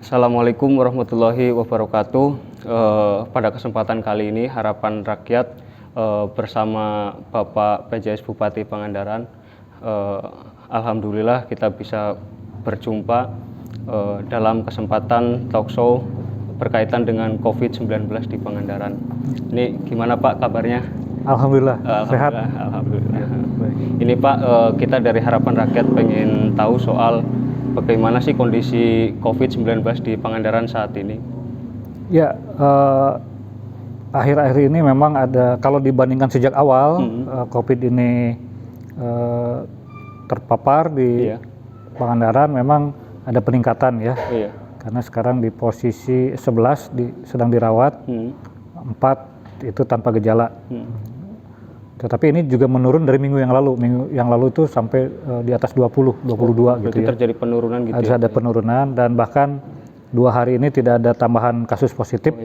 Assalamualaikum warahmatullahi wabarakatuh. Pada kesempatan kali ini Harapan Rakyat bersama Bapak PJS Bupati Pangandaran, alhamdulillah kita bisa berjumpa dalam kesempatan talk show berkaitan dengan COVID-19 di Pangandaran. Ini gimana Pak kabarnya? Alhamdulillah, sehat. Alhamdulillah. Ya, ini Pak, kita dari Harapan Rakyat pengen tahu soal bagaimana sih kondisi COVID-19 di Pangandaran saat ini? Ya, akhir-akhir ini memang ada, kalau dibandingkan sejak awal COVID ini terpapar di Pangandaran, memang ada peningkatan ya. Iya. Karena sekarang di posisi 11 sedang dirawat, 4 itu tanpa gejala. Tetapi ini juga menurun dari minggu yang lalu. Minggu yang lalu itu sampai di atas 22 gitu ya. Terjadi penurunan gitu. Harus ada penurunan, dan bahkan 2 hari ini tidak ada tambahan kasus positif.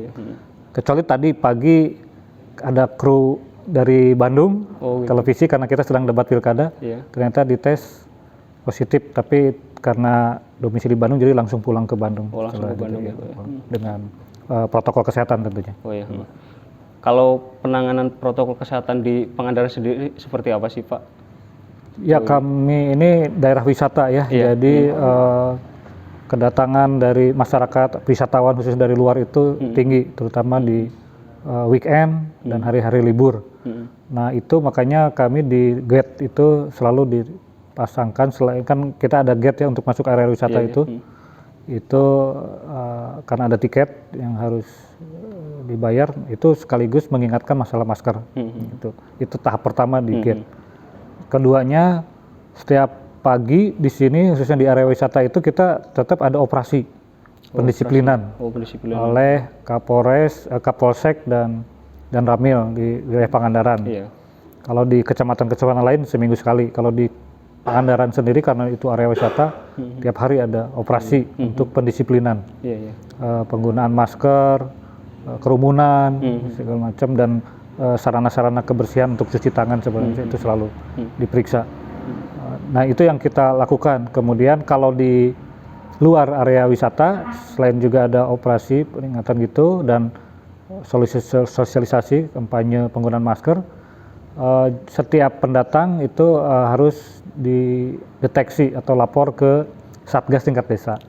Kecuali tadi pagi ada kru dari Bandung, televisi, karena kita sedang debat pilkada. Ternyata dites positif, tapi karena domisili Bandung jadi langsung pulang ke Bandung. Langsung ke Bandung ya. Dengan protokol kesehatan tentunya. Kalau penanganan protokol kesehatan di Pangandaran sendiri seperti apa sih Pak? Ya, kami ini daerah wisata ya, jadi kedatangan dari masyarakat wisatawan khusus dari luar itu tinggi, terutama di weekend dan hari-hari libur. Nah itu makanya kami di gate itu selalu dipasangkan, selain kan kita ada gate ya untuk masuk area wisata itu karena ada tiket yang harus dibayar, itu sekaligus mengingatkan masalah masker. Itu tahap pertama di gate. Keduanya, setiap pagi di sini khususnya di area wisata itu kita tetap ada operasi pendisiplinan oleh Kapolres, Kapolsek dan Ramil di wilayah Pangandaran. Kalau di kecamatan-kecamatan lain seminggu sekali. Kalau di Pangandaran sendiri karena itu area wisata, tiap hari ada operasi untuk pendisiplinan, penggunaan masker, kerumunan, segala macam, dan sarana-sarana kebersihan untuk cuci tangan sebenarnya itu selalu diperiksa. Nah itu yang kita lakukan. Kemudian kalau di luar area wisata, selain juga ada operasi peringatan gitu dan sosialisasi kampanye penggunaan masker, setiap pendatang itu harus dideteksi atau lapor ke Satgas tingkat desa.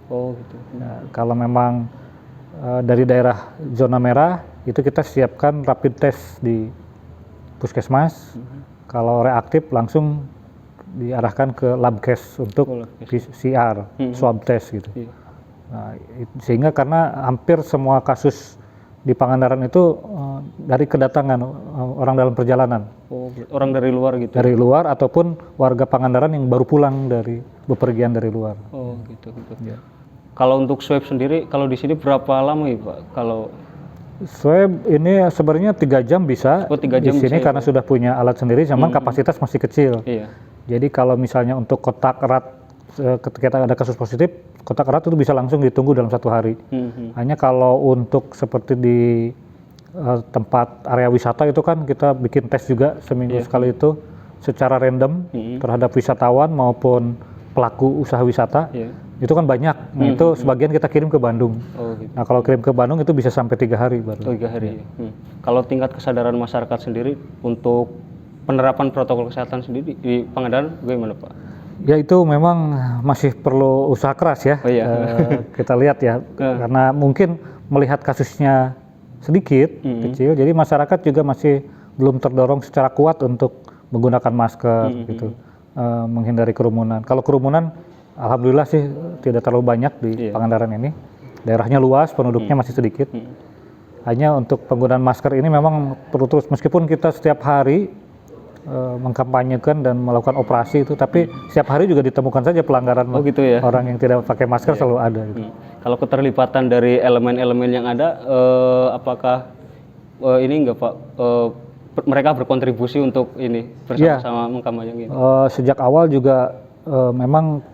Nah, kalau memang dari daerah zona merah itu kita siapkan rapid test di puskesmas. Kalau reaktif langsung diarahkan ke labkes untuk PCR, swab test gitu. Nah, sehingga karena hampir semua kasus di Pangandaran itu dari kedatangan orang dalam perjalanan. Orang dari luar gitu? Dari luar ataupun warga Pangandaran yang baru pulang dari bepergian dari luar. Gitu. Ya. Kalau untuk swab sendiri, kalau di sini berapa lama ya Pak? Kalau swab ini sebenarnya 3 jam bisa. 3 jam di sini bisa, karena sudah punya alat sendiri, cuman kapasitas masih kecil. Jadi kalau misalnya untuk kontak erat, ketika ada kasus positif, kontak erat itu bisa langsung ditunggu dalam 1 hari. Hanya kalau untuk seperti di tempat area wisata itu kan kita bikin tes juga seminggu sekali itu secara random terhadap wisatawan maupun pelaku usaha wisata. Itu kan banyak. Nah, itu sebagian kita kirim ke Bandung. Nah kalau kirim ke Bandung itu bisa sampai 3 hari baru. 3 hari. Kalau tingkat kesadaran masyarakat sendiri untuk penerapan protokol kesehatan sendiri di Pangandaran bagaimana Pak? Ya itu memang masih perlu usaha keras ya. Kita lihat ya, karena mungkin melihat kasusnya sedikit, kecil, jadi masyarakat juga masih belum terdorong secara kuat untuk menggunakan masker gitu, menghindari kerumunan. Kalau kerumunan, alhamdulillah sih tidak terlalu banyak di Pangandaran ini. Daerahnya luas, penduduknya masih sedikit. Hanya untuk penggunaan masker ini memang perlu terus, meskipun kita setiap hari mengkampanyekan dan melakukan operasi itu, tapi setiap hari juga ditemukan saja pelanggaran orang yang tidak pakai masker selalu ada. Gitu. Kalau keterlibatan dari elemen-elemen yang ada, apakah ini enggak Pak, mereka berkontribusi untuk ini bersama-sama mengkampanyekan? Sejak awal juga memang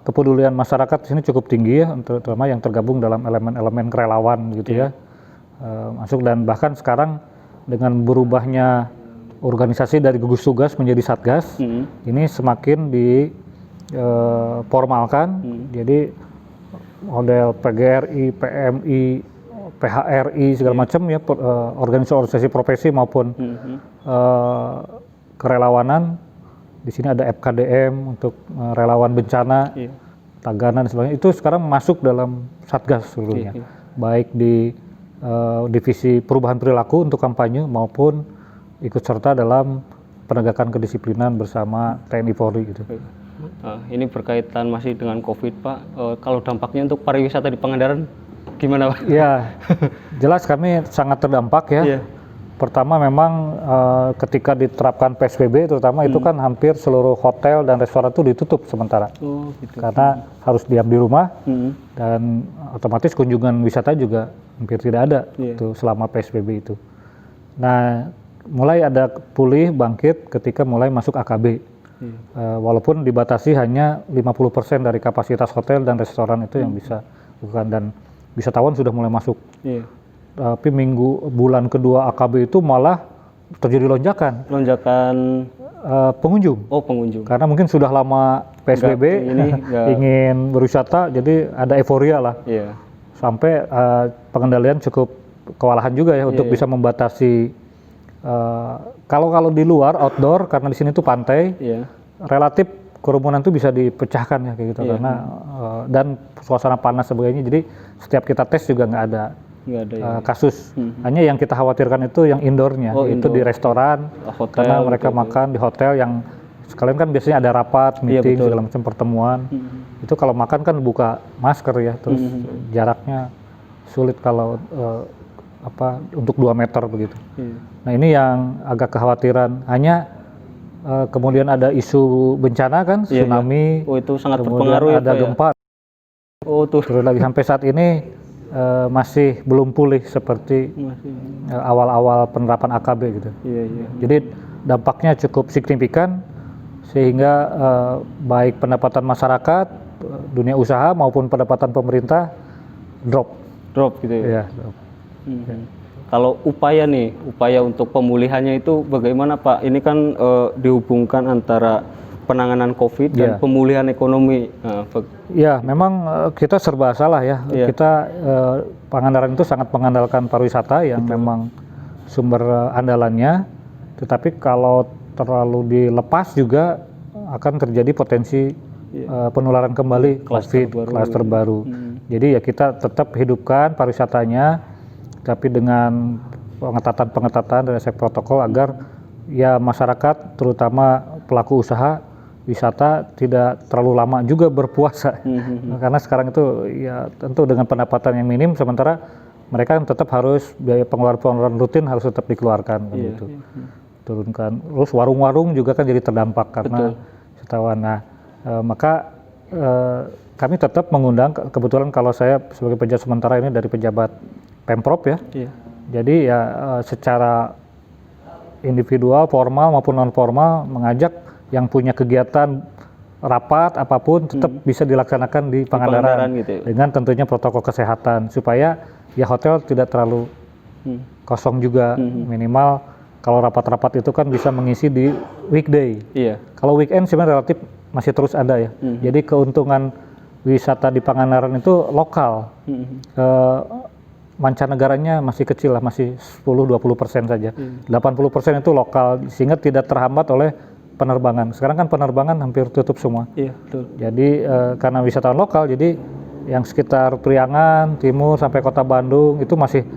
kepedulian masyarakat di sini cukup tinggi ya, terutama yang tergabung dalam elemen-elemen kerelawan gitu ya, masuk, dan bahkan sekarang dengan berubahnya organisasi dari gugus tugas menjadi satgas, ini semakin diformalkan. Jadi model PGRI, PMI, PHRI segala macam ya, organisasi profesi maupun kerelawanan. Di sini ada FKDM untuk relawan bencana, Tagana dan sebagainya. Itu sekarang masuk dalam Satgas seluruhnya, baik di divisi perubahan perilaku untuk kampanye maupun ikut serta dalam penegakan kedisiplinan bersama TNI Polri gitu. Ini berkaitan masih dengan COVID, Pak. Kalau dampaknya untuk pariwisata di Pangandaran gimana, Pak? Ya, jelas kami sangat terdampak ya. Pertama memang ketika diterapkan PSBB terutama itu kan hampir seluruh hotel dan restoran itu ditutup sementara. Gitu. Karena harus diam di rumah dan otomatis kunjungan wisata juga hampir tidak ada itu selama PSBB itu. Nah, mulai ada pulih bangkit ketika mulai masuk AKB. Walaupun dibatasi hanya 50% dari kapasitas hotel dan restoran itu yang bisa bukan, dan wisatawan sudah mulai masuk. Tapi bulan kedua AKB itu malah terjadi lonjakan pengunjung. Pengunjung. Karena mungkin sudah lama PSBB ingin berwisata, jadi ada euforia lah. Sampai pengendalian cukup kewalahan juga ya untuk bisa membatasi. Kalau di luar outdoor, karena di sini tuh pantai, relatif kerumunan tuh bisa dipecahkan ya kayak gitu karena dan suasana panas sebagainya. Jadi setiap kita tes juga nggak ada kasus. Hanya yang kita khawatirkan itu yang indoornya, itu di restoran, hotel, karena mereka makan di hotel yang sekalian kan biasanya ada rapat, meeting, segala macam pertemuan. Itu kalau makan kan buka masker ya, terus jaraknya sulit kalau untuk 2 meter begitu. Nah ini yang agak kekhawatiran. Hanya kemudian ada isu bencana kan, tsunami, itu sangat berpengaruh ya, ada gempa. Terus lagi sampai saat ini masih belum pulih seperti awal-awal penerapan AKB gitu. Jadi dampaknya cukup signifikan sehingga baik pendapatan masyarakat, dunia usaha maupun pendapatan pemerintah drop gitu ya. Kalau upaya untuk pemulihannya itu bagaimana, Pak? Ini kan dihubungkan antara penanganan COVID dan pemulihan ekonomi. Ya, memang kita serba salah ya. Kita Pangandaran itu sangat mengandalkan pariwisata yang memang sumber andalannya. Tetapi kalau terlalu dilepas juga akan terjadi potensi penularan kembali COVID, klaster baru. Jadi ya kita tetap hidupkan pariwisatanya, tapi dengan pengetatan dan resep protokol agar ya masyarakat terutama pelaku usaha wisata tidak terlalu lama juga berpuasa. Karena sekarang itu ya tentu dengan pendapatan yang minim, sementara mereka tetap harus biaya pengeluaran rutin harus tetap dikeluarkan gitu. Turunkan. Terus warung-warung juga kan jadi terdampak karena wisatawan. Nah, maka kami tetap mengundang, kebetulan kalau saya sebagai pejabat sementara ini dari pejabat Pemprov ya. Jadi ya secara individual, formal maupun non formal mengajak yang punya kegiatan rapat apapun tetap bisa dilaksanakan di Pangandaran gitu, dengan tentunya protokol kesehatan supaya ya hotel tidak terlalu kosong juga. Minimal kalau rapat-rapat itu kan bisa mengisi di weekday. Kalau weekend sebenarnya relatif masih terus ada ya. Jadi keuntungan wisata di Pangandaran itu lokal. Mancanegaranya masih kecil lah, masih 10-20% saja. 80% itu lokal, sehingga tidak terhambat oleh penerbangan. Sekarang kan penerbangan hampir tutup semua. Jadi karena wisatawan lokal, jadi yang sekitar Priangan, Timur sampai Kota Bandung itu masih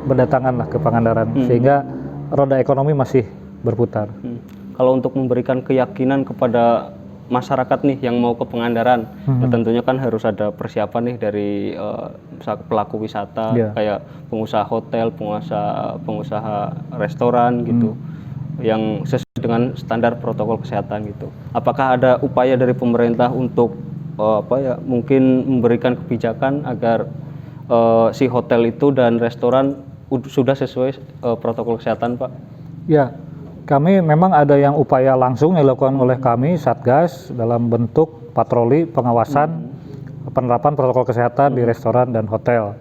berdatangan lah ke Pangandaran, sehingga roda ekonomi masih berputar. Kalau untuk memberikan keyakinan kepada masyarakat nih yang mau ke Pangandaran, nah tentunya kan harus ada persiapan nih dari pelaku wisata, kayak pengusaha hotel, pengusaha restoran gitu, yang sesuai dengan standar protokol kesehatan gitu. Apakah ada upaya dari pemerintah untuk mungkin memberikan kebijakan agar si hotel itu dan restoran sudah sesuai protokol kesehatan, Pak? Ya, kami memang ada yang upaya langsung yang dilakukan oleh kami Satgas dalam bentuk patroli pengawasan penerapan protokol kesehatan di restoran dan hotel.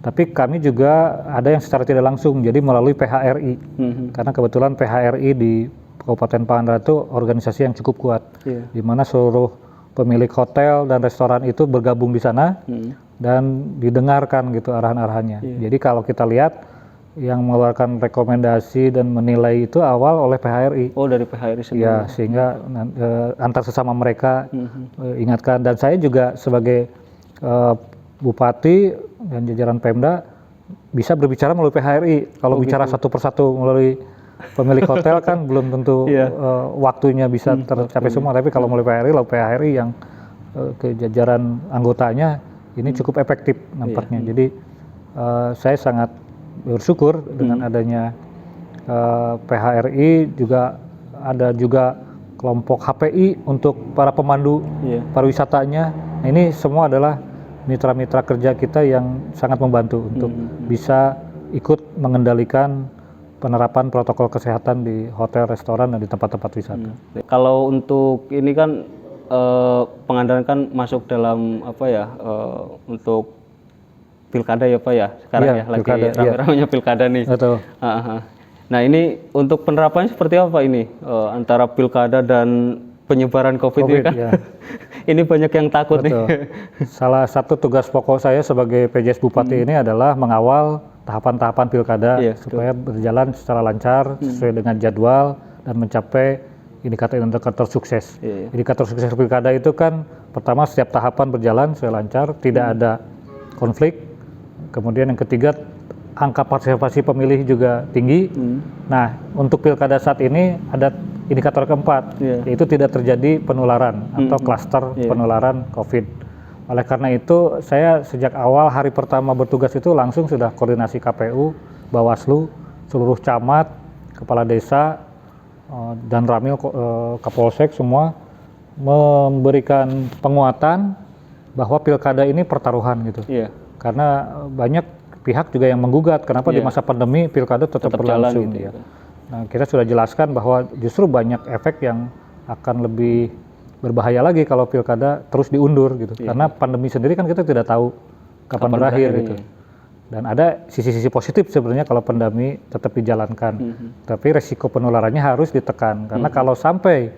Tapi kami juga ada yang secara tidak langsung, jadi melalui PHRI. Karena kebetulan PHRI di Kabupaten Pangandaran itu organisasi yang cukup kuat, di mana seluruh pemilik hotel dan restoran itu bergabung di sana dan didengarkan gitu arahan-arahannya. Jadi kalau kita lihat yang mengeluarkan rekomendasi dan menilai itu awal oleh PHRI. Oh, dari PHRI sendiri. Ya, sehingga antar sesama mereka ingatkan. Dan saya juga sebagai bupati dan jajaran Pemda bisa berbicara melalui PHRI. Kalau bicara satu persatu melalui pemilik hotel kan belum tentu waktunya bisa tercapai semua. Tapi kalau melalui PHRI, lalu PHRI yang ke jajaran anggotanya ini cukup efektif nampaknya. Jadi saya sangat bersyukur dengan adanya PHRI, juga ada juga kelompok HPI untuk para pemandu pariwisatanya. Nah, ini semua adalah mitra-mitra kerja kita yang sangat membantu untuk bisa ikut mengendalikan penerapan protokol kesehatan di hotel, restoran, dan di tempat-tempat wisata. Kalau untuk ini kan Pangandaran kan masuk dalam apa ya, untuk pilkada ya Pak ya, sekarang ya lagi rame-ramenya pilkada nih. Betul. Nah ini untuk penerapannya seperti apa ini antara pilkada dan penyebaran COVID ini kan? Ini banyak yang takut nih. Salah satu tugas pokok saya sebagai PJS Bupati ini adalah mengawal tahapan-tahapan pilkada supaya berjalan secara lancar sesuai dengan jadwal dan mencapai indikator-indikator sukses. Indikator sukses pilkada itu kan pertama setiap tahapan berjalan sesuai lancar, tidak ada konflik. Kemudian yang ketiga, angka partisipasi pemilih juga tinggi. Nah, untuk pilkada saat ini ada indikator keempat, yaitu tidak terjadi penularan atau klaster penularan COVID. Oleh karena itu, saya sejak awal hari pertama bertugas itu langsung sudah koordinasi KPU, Bawaslu, seluruh camat, kepala desa, dan Ramil, Kapolsek semua memberikan penguatan bahwa pilkada ini pertaruhan gitu. Karena banyak pihak juga yang menggugat kenapa di masa pandemi pilkada tetap berlangsung gitu. Nah, kita sudah jelaskan bahwa justru banyak efek yang akan lebih berbahaya lagi kalau pilkada terus diundur gitu. Karena pandemi sendiri kan kita tidak tahu kapan berakhir gitu. Dan ada sisi-sisi positif sebenarnya kalau pandemi tetap dijalankan. Tapi resiko penularannya harus ditekan karena kalau sampai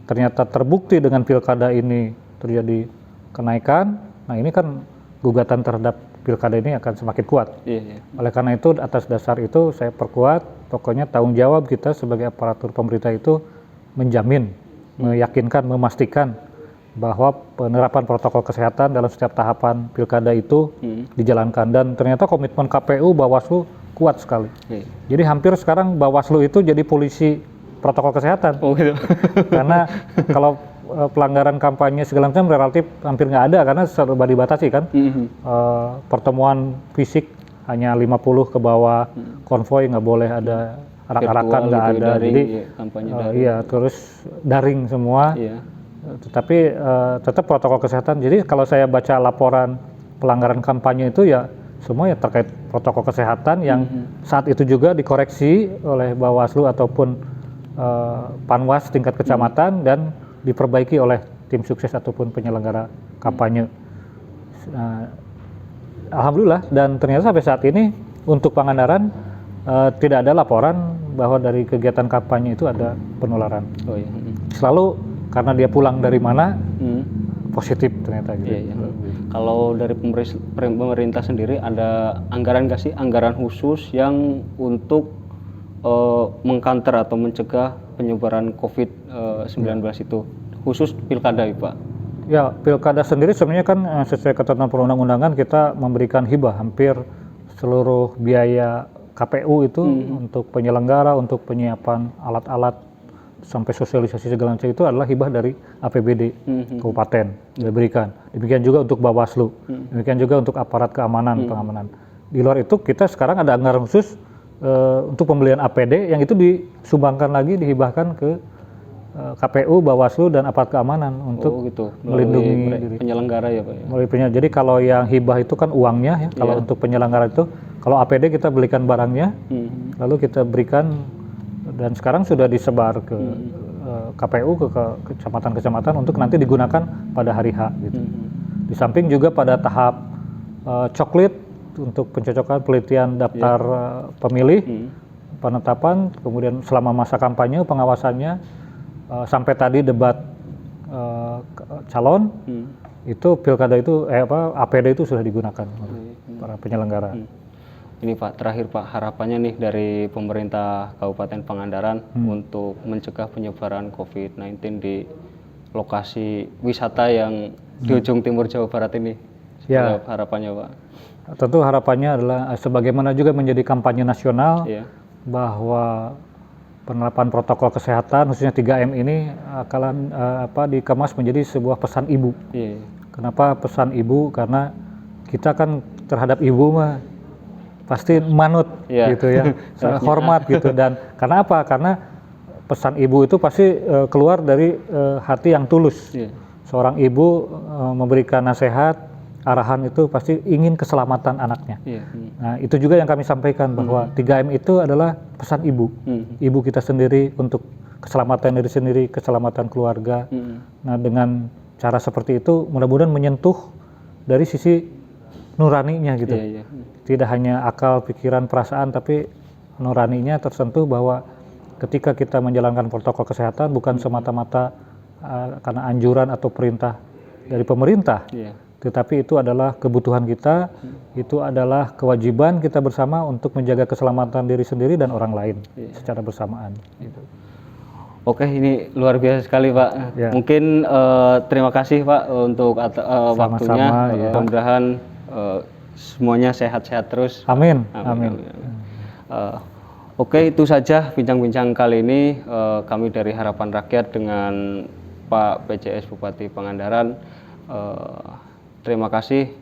ternyata terbukti dengan pilkada ini terjadi kenaikan, nah ini kan gugatan terhadap pilkada ini akan semakin kuat. Oleh karena itu, atas dasar itu saya perkuat, pokoknya tanggung jawab kita sebagai aparatur pemerintah itu menjamin, meyakinkan, memastikan bahwa penerapan protokol kesehatan dalam setiap tahapan pilkada itu dijalankan. Dan ternyata komitmen KPU, Bawaslu kuat sekali. Jadi hampir sekarang Bawaslu itu jadi polisi protokol kesehatan. Karena kalau pelanggaran kampanye segala macam relatif hampir nggak ada karena serba dibatasi kan. Pertemuan fisik hanya 50 ke bawah, konvoy nggak boleh ada arak-arakan, nggak gitu, ada. Jadi terus daring semua. Tetapi tetap protokol kesehatan. Jadi kalau saya baca laporan pelanggaran kampanye itu ya semua ya terkait protokol kesehatan yang saat itu juga dikoreksi oleh Bawaslu ataupun Panwas tingkat kecamatan dan diperbaiki oleh tim sukses ataupun penyelenggara kampanye. Alhamdulillah, dan ternyata sampai saat ini untuk Pangandaran tidak ada laporan bahwa dari kegiatan kampanye itu ada penularan. Selalu karena dia pulang dari mana positif ternyata gitu. Kalau dari pemerintah sendiri ada anggaran nggak sih, anggaran khusus yang untuk mengkanter atau mencegah penyebaran COVID-19 itu, khusus pilkada ya Pak? Ya, pilkada sendiri sebenarnya kan sesuai ketentuan perundang-undangan kita memberikan hibah hampir seluruh biaya KPU itu untuk penyelenggara, untuk penyiapan alat-alat sampai sosialisasi segala macam itu adalah hibah dari APBD kabupaten diberikan. Demikian juga untuk Bawaslu, demikian juga untuk aparat keamanan, pengamanan. Di luar itu kita sekarang ada anggaran khusus untuk pembelian APD yang itu disumbangkan lagi, dihibahkan ke KPU, Bawaslu, dan aparat keamanan untuk melindungi diri. Penyelenggara ya Pak ya? Melalui jadi kalau yang hibah itu kan uangnya ya, kalau untuk penyelenggara itu, kalau APD kita belikan barangnya, lalu kita berikan, dan sekarang sudah disebar ke KPU, ke kecamatan-kecamatan untuk nanti digunakan pada hari H gitu. Di samping juga pada tahap coklit untuk pencocokan penelitian daftar pemilih, penetapan, kemudian selama masa kampanye pengawasannya, sampai tadi debat calon, itu pilkada itu APD itu sudah digunakan oleh para penyelenggara. Ini Pak, terakhir Pak, harapannya nih dari pemerintah Kabupaten Pangandaran untuk mencegah penyebaran COVID-19 di lokasi wisata yang di ujung timur Jawa Barat ini. Ya. Harapannya Pak. Tentu harapannya adalah sebagaimana juga menjadi kampanye nasional bahwa penerapan protokol kesehatan khususnya 3M ini akan dikemas menjadi sebuah pesan ibu. Kenapa pesan ibu? Karena kita kan terhadap ibu mah pasti manut gitu ya, hormat gitu. Dan karena apa? Karena pesan ibu itu pasti keluar dari hati yang tulus. Seorang ibu memberikan nasihat, arahan itu pasti ingin keselamatan anaknya. Nah, itu juga yang kami sampaikan bahwa 3M itu adalah pesan ibu. Ibu kita sendiri untuk keselamatan diri sendiri, keselamatan keluarga. Nah, dengan cara seperti itu mudah-mudahan menyentuh dari sisi nuraninya gitu. Tidak hanya akal, pikiran, perasaan, tapi nuraninya tersentuh bahwa ketika kita menjalankan protokol kesehatan bukan semata-mata karena anjuran atau perintah dari pemerintah. Tetapi itu adalah kebutuhan kita, itu adalah kewajiban kita bersama untuk menjaga keselamatan diri sendiri dan orang lain secara bersamaan. Gitu. Oke, ini luar biasa sekali Pak. Mungkin terima kasih Pak untuk waktunya. Mudah-mudahan semuanya sehat-sehat terus. Amin. Oke, itu saja bincang-bincang kali ini kami dari Harapan Rakyat dengan Pak PJS Bupati Pangandaran. Terima kasih.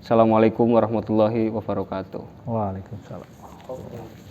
Assalamualaikum warahmatullahi wabarakatuh. Waalaikumsalam.